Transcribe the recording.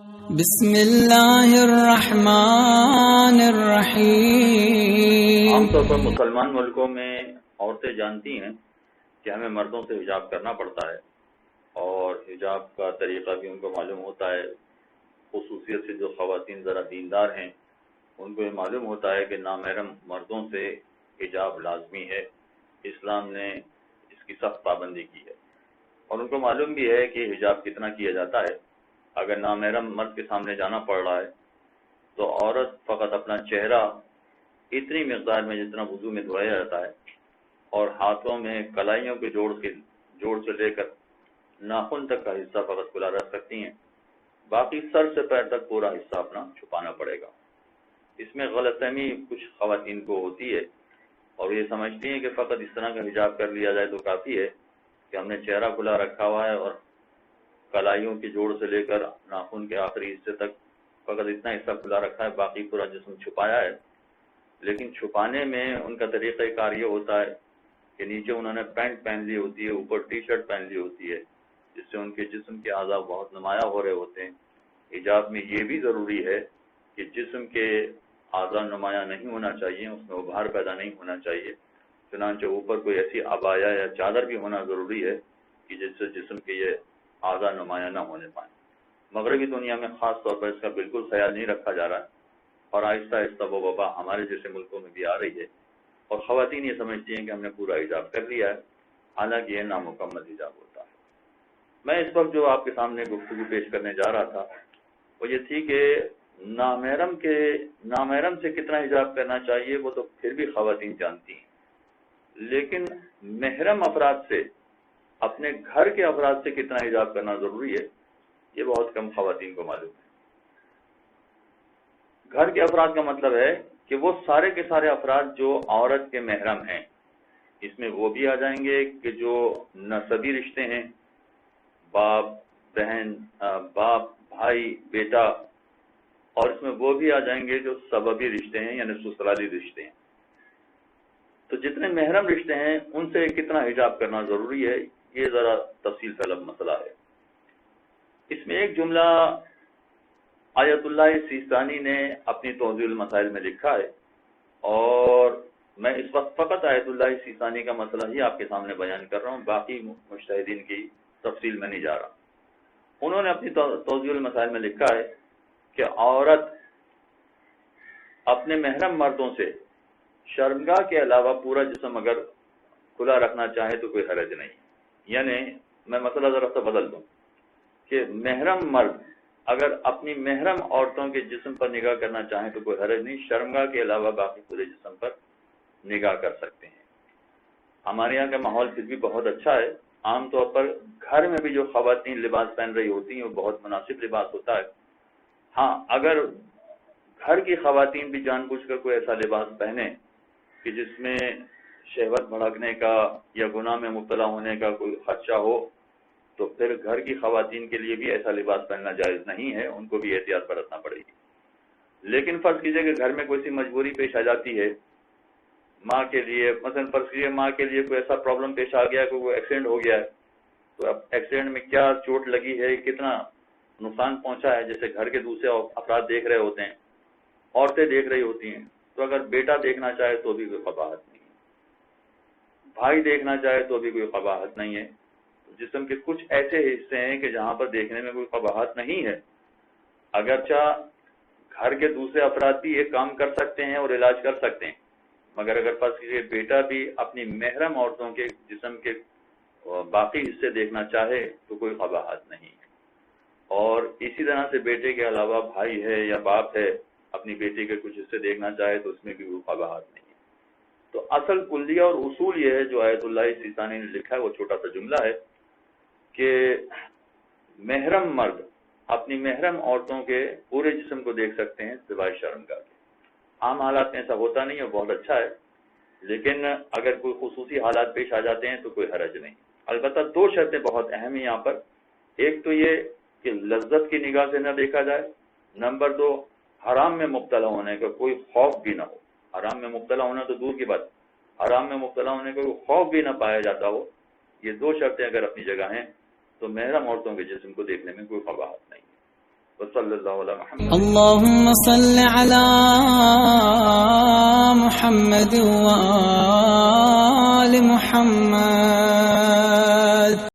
بسم اللہ الرحمن الرحیم۔ عام طور پر مسلمان ملکوں میں عورتیں جانتی ہیں کہ ہمیں مردوں سے حجاب کرنا پڑتا ہے، اور حجاب کا طریقہ بھی ان کو معلوم ہوتا ہے۔ خصوصیت سے جو خواتین ذرا دیندار ہیں ان کو یہ معلوم ہوتا ہے کہ نامحرم مردوں سے حجاب لازمی ہے، اسلام نے اس کی سخت پابندی کی ہے، اور ان کو معلوم بھی ہے کہ حجاب کتنا کیا جاتا ہے۔ اگر نامحرم مرد کے سامنے جانا پڑ رہا ہے تو عورت فقط اپنا چہرہ اتنی مقدار میں جتنا وضو میں دھویا جاتا ہے، اور ہاتھوں میں کلائیوں کے جوڑ سے لے کر ناخن تک کا حصہ فقط کھلا رکھ سکتی ہیں، باقی سر سے پیر تک پورا حصہ اپنا چھپانا پڑے گا۔ اس میں غلط فہمی کچھ خواتین کو ہوتی ہے، اور یہ سمجھتی ہیں کہ فقط اس طرح کا حجاب کر لیا جائے تو کافی ہے کہ ہم نے چہرہ کھلا رکھا ہوا ہے اور کلائیوں کے جوڑ سے لے کر ناخن کے آخری حصے تک فقط اتنا حصہ کھلا رکھا ہے، باقی پورا جسم چھپایا ہے۔ لیکن چھپانے میں ان کا طریقہ کار یہ ہوتا ہے کہ نیچے انہوں نے پینٹ پہن لی ہوتی ہے، اوپر ٹی شرٹ پہن لی ہوتی ہے، جس سے ان کے جسم کے اعضاء بہت نمایاں ہو رہے ہوتے ہیں۔ حجاب میں یہ بھی ضروری ہے کہ جسم کے اعضاء نمایاں نہیں ہونا چاہیے، اس میں ابھار پیدا نہیں ہونا چاہیے، چنانچہ اوپر کوئی ایسی عبایا یا چادر بھی ہونا ضروری ہے کہ جس سے جسم کے یہ اعضاء نمایاں نہ ہونے پائیں۔ مغربی دنیا میں خاص طور پر اس کا بالکل خیال نہیں رکھا جا رہا ہے، اور آہستہ آہستہ وہ وبا ہمارے جیسے ملکوں میں بھی آ رہی ہے، اور خواتین یہ سمجھتی ہیں کہ ہم نے پورا حجاب کر لیا ہے، حالانکہ یہ نامکمل حجاب ہوتا ہے۔ میں اس وقت جو آپ کے سامنے گفتگو پیش کرنے جا رہا تھا وہ یہ تھی کہ نامحرم سے کتنا حجاب کرنا چاہیے وہ تو پھر بھی خواتین جانتی ہیں، لیکن محرم افراد سے، اپنے گھر کے افراد سے کتنا حجاب کرنا ضروری ہے یہ بہت کم خواتین کو معلوم ہے۔ گھر کے افراد کا مطلب ہے کہ وہ سارے کے سارے افراد جو عورت کے محرم ہیں، اس میں وہ بھی آ جائیں گے کہ جو نسبی رشتے ہیں، باپ بہن، باپ بھائی بیٹا، اور اس میں وہ بھی آ جائیں گے جو سببی رشتے ہیں یعنی سسرالی رشتے ہیں۔ تو جتنے محرم رشتے ہیں ان سے کتنا حجاب کرنا ضروری ہے یہ ذرا تفصیل طلب مسئلہ ہے۔ اس میں ایک جملہ آیت اللہ سیستانی نے اپنی توضیح المسائل میں لکھا ہے، اور میں اس وقت فقط آیت اللہ سیستانی کا مسئلہ ہی آپ کے سامنے بیان کر رہا ہوں، باقی مجتہدین کی تفصیل میں نہیں جا رہا۔ انہوں نے اپنی توضیح المسائل میں لکھا ہے کہ عورت اپنے محرم مردوں سے شرمگاہ کے علاوہ پورا جسم اگر کھلا رکھنا چاہے تو کوئی حرج نہیں۔ یعنی میں مسئلہ ذرا سا بدل دوں کہ محرم مرد اگر اپنی محرم عورتوں کے جسم پر نگاہ کرنا چاہیں تو کوئی حرج نہیں، شرمگاہ کے علاوہ باقی پورے جسم پر نگاہ کر سکتے ہیں۔ ہمارے یہاں کا ماحول پھر بھی بہت اچھا ہے، عام طور پر گھر میں بھی جو خواتین لباس پہن رہی ہوتی ہیں وہ بہت مناسب لباس ہوتا ہے۔ ہاں، اگر گھر کی خواتین بھی جان بوجھ کر کوئی ایسا لباس پہنے کہ جس میں شہوت بھڑکنے کا یا گناہ میں مبتلا ہونے کا کوئی خدشہ ہو تو پھر گھر کی خواتین کے لیے بھی ایسا لباس پہننا جائز نہیں ہے، ان کو بھی احتیاط برتنا پڑے گی۔ لیکن فرض کیجئے کہ گھر میں کوئی سی مجبوری پیش آ جاتی ہے ماں کے لیے، مثلا فرض کیجئے ماں کے لیے کوئی ایسا پرابلم پیش آ گیا کہ وہ ایکسیڈنٹ ہو گیا ہے، تو اب ایکسیڈنٹ میں کیا چوٹ لگی ہے، کتنا نقصان پہنچا ہے، جیسے گھر کے دوسرے افراد دیکھ رہے ہوتے ہیں، عورتیں دیکھ رہی ہوتی ہیں، تو اگر بیٹا دیکھنا چاہے تو بھی کوئی قباحت نہیں ہے، بھائی دیکھنا چاہے تو بھی کوئی قباحت نہیں ہے۔ جسم کے کچھ ایسے حصے ہیں کہ جہاں پر دیکھنے میں کوئی قباحت نہیں ہے، اگرچہ گھر کے دوسرے افراد بھی یہ کام کر سکتے ہیں اور علاج کر سکتے ہیں، مگر اگر فرض کیجیے بیٹا بھی اپنی محرم عورتوں کے جسم کے باقی حصے دیکھنا چاہے تو کوئی قباحت نہیں ہے، اور اسی طرح سے بیٹے کے علاوہ بھائی ہے یا باپ ہے اپنی بیٹی کے کچھ حصے دیکھنا چاہے تو اس میں بھی کوئی قباحت نہیں ہے۔ تو اصل کلیہ اور اصول یہ ہے جو آیت اللہ سیستانی نے لکھا ہے، وہ چھوٹا سا جملہ ہے کہ محرم مرد اپنی محرم عورتوں کے پورے جسم کو دیکھ سکتے ہیں سوائے شرمگاہ کے۔ عام حالات میں ایسا ہوتا نہیں ہے، بہت اچھا ہے، لیکن اگر کوئی خصوصی حالات پیش آ جاتے ہیں تو کوئی حرج نہیں۔ البتہ دو شرطیں بہت اہم ہیں یہاں پر، ایک تو یہ کہ لذت کی نگاہ سے نہ دیکھا جائے، نمبر دو حرام میں مبتلا ہونے کا کوئی خوف بھی نہ ہو۔ حرام میں مبتلا ہونا تو دور کی بات، حرام میں مبتلا ہونے کا کوئی خوف بھی نہ پایا جاتا ہو، یہ دو شرطیں اگر اپنی جگہ ہیں تو محرم عورتوں کے جسم کو دیکھنے میں کوئی قباحت نہیں ہے۔ وصلی اللہ علی محمد. اللهم صل على محمد وآل محمد.